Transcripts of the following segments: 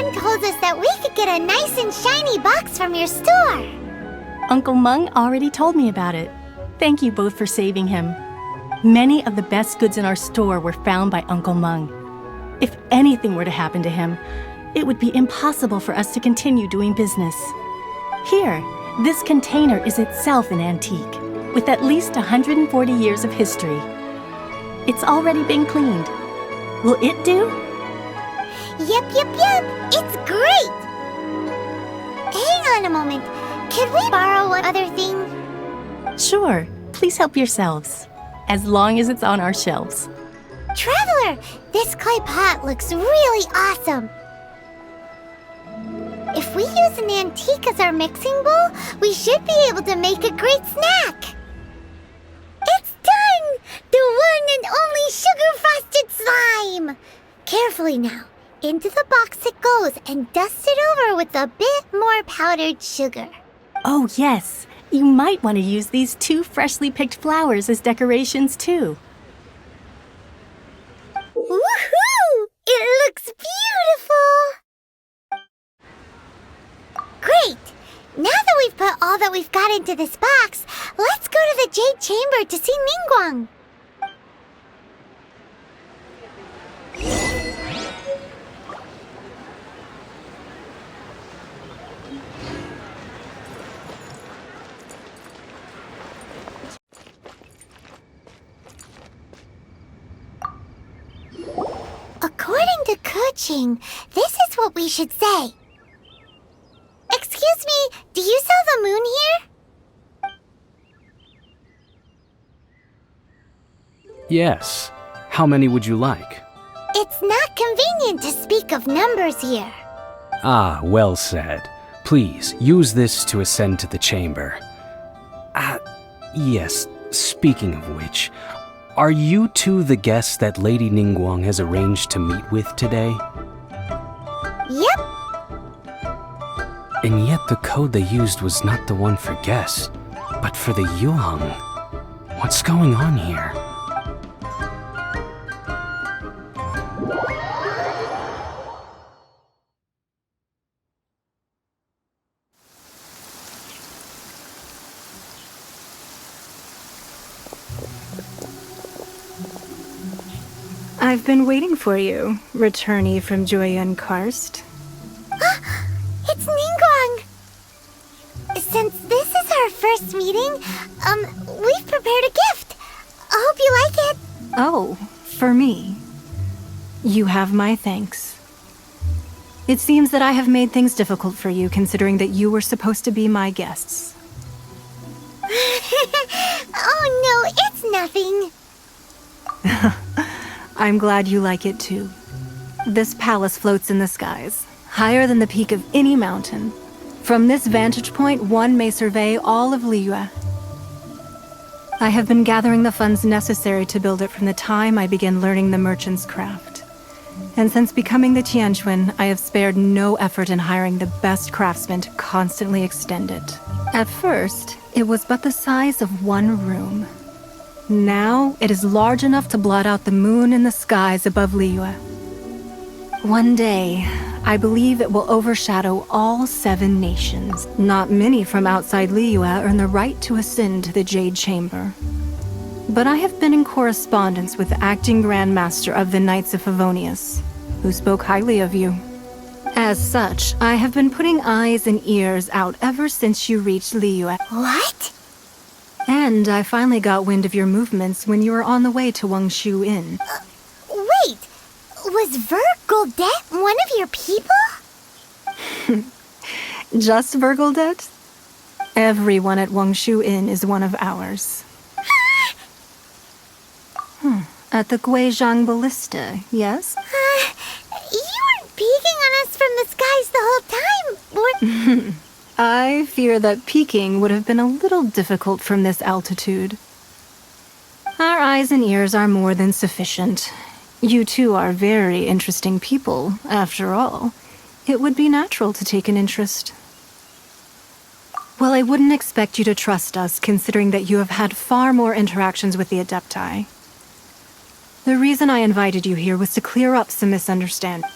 Mung told us that we could get a nice and shiny box from your store. Uncle Mung already told me about it. Thank you both for saving him. Many of the best goods in our store were found by Uncle Mung. If anything were to happen to him, it would be impossible for us to continue doing business. Here, this container is itself an antique, with at least 140 years of history. It's already been cleaned. Will it do? Yep. It's great! Hang on a moment. Could we borrow one other thing? Sure, please help yourselves, as long as it's on our shelves. Traveler, this clay pot looks really awesome. If we use an antique as our mixing bowl, we should be able to make a great snack. It's done! The one and only sugar-frosted slime! Carefully now. Into the box it goes and dust it over with a bit more powdered sugar. Oh yes, you might want to use these 2 freshly picked flowers as decorations too. Woohoo! It looks beautiful! Great! Now that we've put all that we've got into this box, let's go to the Jade Chamber to see NINGGUANG. According to Kuching, this is what we should say. Excuse me, do you sell the moon here? Yes. How many would you like? It's not convenient to speak of numbers here. Ah, well said. Please, use this to ascend to the chamber. Yes, speaking of which, are you two the guests that Lady NINGGUANG has arranged to meet with today? Yep. And yet the code they used was not the one for guests, but for the yuang. What's going on here? I've been waiting for you, returnee from Joyun Karst. It's NINGGUANG! Since this is our first meeting, we've prepared a gift. I hope you like it. Oh, for me. You have my thanks. It seems that I have made things difficult for you, considering that you were supposed to be my guests. Oh no, it's nothing. I'm glad you like it too. This palace floats in the skies, higher than the peak of any mountain. From this vantage point, one may survey all of Liyue. I have been gathering the funds necessary to build it from the time I began learning the merchant's craft. And since becoming the Tianquan, I have spared no effort in hiring the best craftsmen to constantly extend it. At first, it was but the size of one room. Now, it is large enough to blot out the moon in the skies above Liyue. One day, I believe it will overshadow all 7 nations. Not many from outside Liyue earn the right to ascend to the Jade Chamber. But I have been in correspondence with the acting Grand Master of the Knights of Favonius, who spoke highly of you. As such, I have been putting eyes and ears out ever since you reached Liyue. What? And I finally got wind of your movements when you were on the way to Wangshu Inn. Wait, was Vergoldet one of your people? Just Vergoldet? Everyone at Wangshu Inn is one of ours. At the Guizhang Ballista, yes? You weren't peeking on us from the skies the whole time, or... I fear that peeking would have been a little difficult from this altitude. Our eyes and ears are more than sufficient. You two are very interesting people, after all. It would be natural to take an interest. Well, I wouldn't expect you to trust us, considering that you have had far more interactions with the Adepti. The reason I invited you here was to clear up some misunderstanding.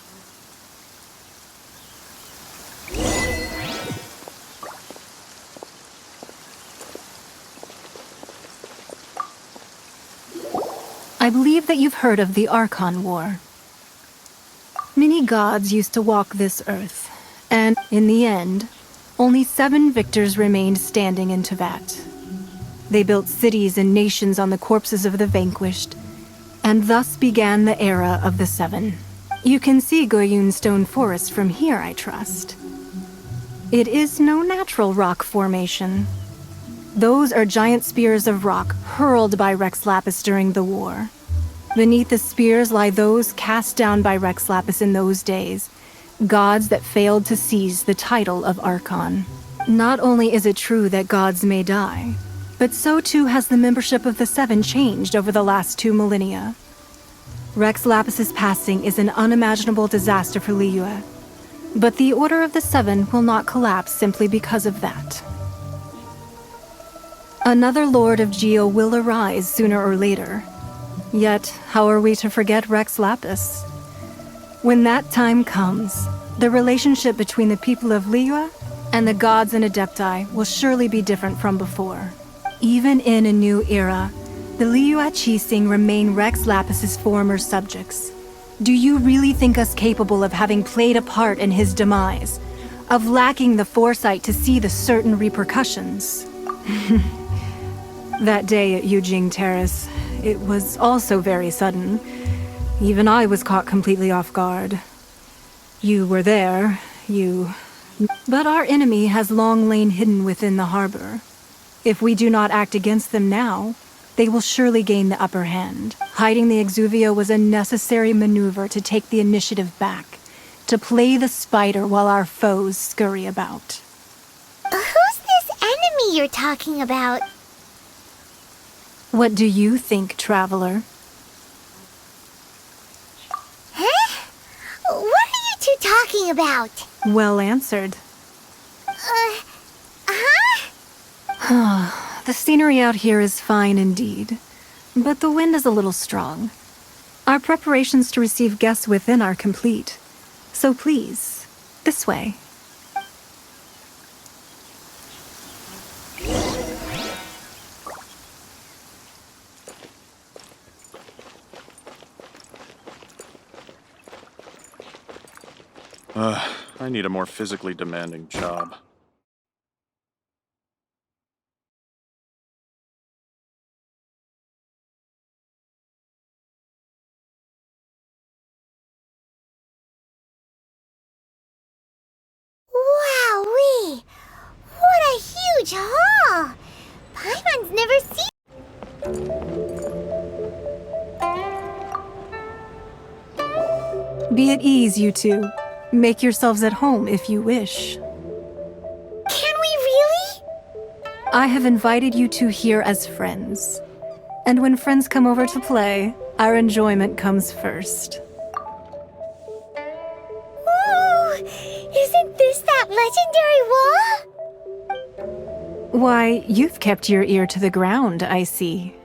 I believe that you've heard of the Archon War. Many gods used to walk this earth, and in the end, only 7 victors remained standing in Teyvat. They built cities and nations on the corpses of the vanquished, and thus began the era of the 7. You can see Goyun Stone Forest from here, I trust. It is no natural rock formation. Those are giant spears of rock hurled by Rex Lapis during the war. Beneath the spears lie those cast down by Rex Lapis in those days, gods that failed to seize the title of Archon. Not only is it true that gods may die, but so too has the membership of the 7 changed over the last 2 millennia. Rex Lapis's passing is an unimaginable disaster for Liyue, but the Order of the 7 will not collapse simply because of that. Another Lord of Geo will arise sooner or later. Yet, how are we to forget Rex Lapis? When that time comes, the relationship between the people of Liyue and the gods and Adepti will surely be different from before. Even in a new era, the Liyue Qixing remain Rex Lapis's former subjects. Do you really think us capable of having played a part in his demise? Of lacking the foresight to see the certain repercussions? That day at Yujing Terrace, it was also very sudden. Even I was caught completely off guard. You were there, But our enemy has long lain hidden within the harbor. If we do not act against them now, they will surely gain the upper hand. Hiding the Exuvio was a necessary maneuver to take the initiative back, to play the spider while our foes scurry about. Who's this enemy you're talking about? What do you think, traveler? Huh? What are you two talking about? Well answered. The scenery out here is fine indeed, but the wind is a little strong. Our preparations to receive guests within are complete, so please, this way. I need a more physically demanding job. Wowee! What a huge haul! Paimon's never seen. Be at ease, you two. Make yourselves at home if you wish. Can we really? I have invited you two here as friends. And when friends come over to play, our enjoyment comes first. Ooh! Isn't this that legendary wall? Why, you've kept your ear to the ground, I see.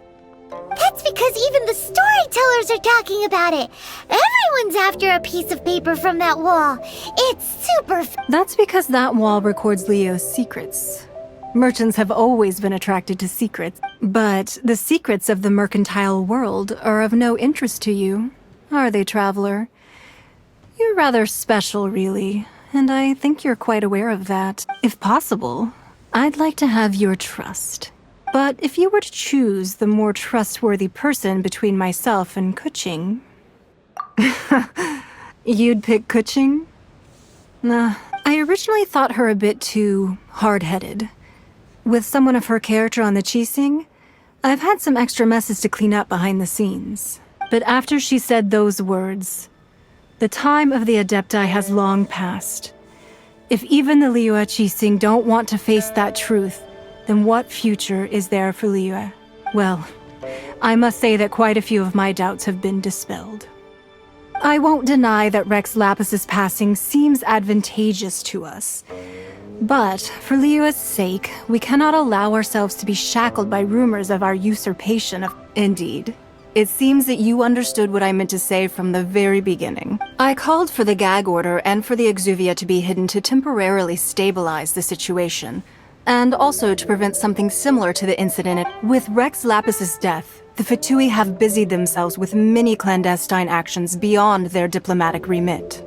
That's because even the storytellers are talking about it. Everyone's after a piece of paper from that wall. It's super That's because that wall records Leo's secrets. Merchants have always been attracted to secrets, but the secrets of the mercantile world are of no interest to you, are they, traveler? You're rather special, really, and I think you're quite aware of that. If possible, I'd like to have your trust. But if you were to choose the more trustworthy person between myself and Kuching... You'd pick Kuching? I originally thought her a bit too hard-headed. With someone of her character on the Qixing, I've had some extra messes to clean up behind the scenes. But after she said those words, the time of the Adepti has long passed. If even the Liyue Qixing don't want to face that truth, then what future is there for Liyue? Well, I must say that quite a few of my doubts have been dispelled. I won't deny that Rex Lapis's passing seems advantageous to us. But, for Liyue's sake, we cannot allow ourselves to be shackled by rumors of our usurpation of... Indeed. It seems that you understood what I meant to say from the very beginning. I called for the gag order and for the Exuvia to be hidden to temporarily stabilize the situation. And also to prevent something similar to the incident. With Rex Lapis's death, the Fatui have busied themselves with many clandestine actions beyond their diplomatic remit.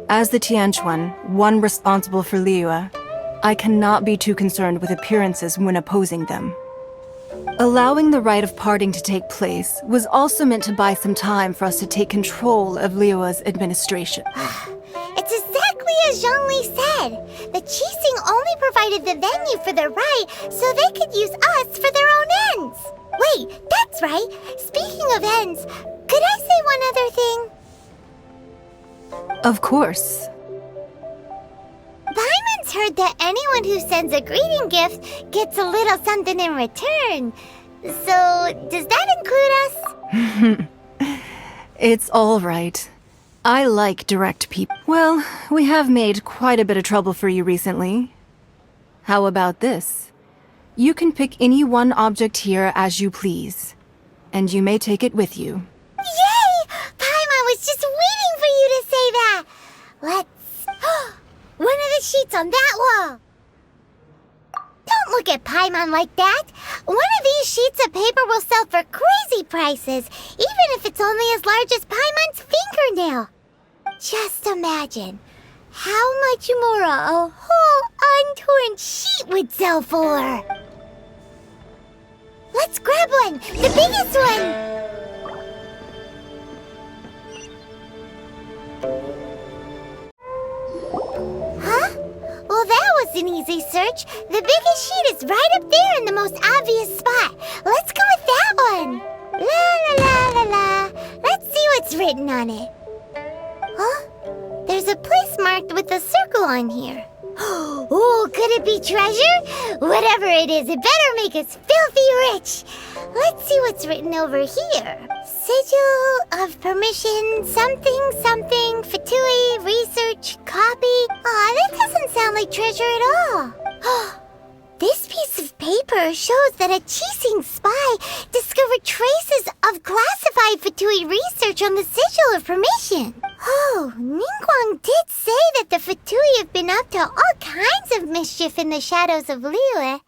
As the Tianquan, one responsible for Liyue, I cannot be too concerned with appearances when opposing them. Allowing the rite of parting to take place was also meant to buy some time for us to take control of Liyue's administration. It's exactly as Zhongli said. The Qixing only provided the venue for the rite so they could use us for their own ends. Wait, that's right. Speaking of ends, could I say one other thing? Of course. Paimon's heard that anyone who sends a greeting gift gets a little something in return. So, does that include us? It's all right. I like direct people. Well, we have made quite a bit of trouble for you recently. How about this? You can pick any one object here as you please, and you may take it with you. Yay! Paimon was just waiting for you to say that! Let's... one of the sheets on that wall! Don't look at Paimon like that! One of these sheets of paper will sell for crazy prices, even if it's only as large as Paimon's fingernail. Just imagine how much more a whole untorn sheet would sell for. Let's grab one! The biggest one! Huh? Well, that was an easy search. The biggest sheet is right up there in the most obvious spot. Let's go with that one. La la la la la. Let's see what's written on it. Huh? There's a place marked with a circle on here. Oh, could it be treasure? Whatever it is, it better make us filthy rich. Let's see what's written over here. Sigil of permission, something, something, Fatui, research, copy. Aw, that doesn't sound like treasure at all. This piece of paper shows that a Qixing spy discovered traces of classified Fatui research on the Sigil of Permission. Oh, NINGGUANG did say that the Fatui have been up to all kinds of mischief in the shadows of Liyue,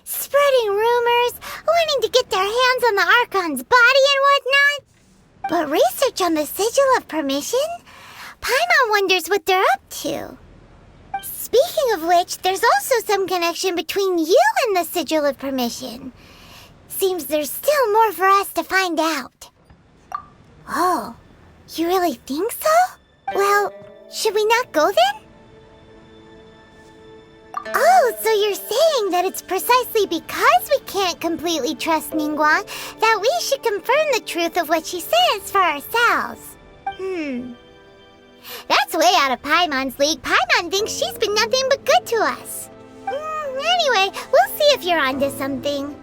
spreading rumors, wanting to get their hands on the Archon's body and whatnot. But research on the Sigil of Permission? Paimon wonders what they're up to. Speaking of which, there's also some connection between you and the Sigil of Permission. Seems there's still more for us to find out. Oh, you really think so? Well, should we not go then? Oh, so you're saying that it's precisely because we can't completely trust NINGGUANG that we should confirm the truth of what she says for ourselves. That's way out of Paimon's league. Paimon thinks she's been nothing but good to us. Anyway, we'll see if you're onto something.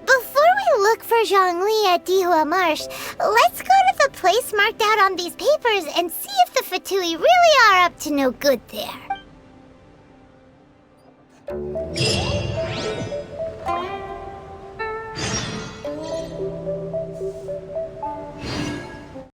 Before we look for Zhongli at Dihua Marsh, let's go to the place marked out on these papers and see if the Fatui really are up to no good there.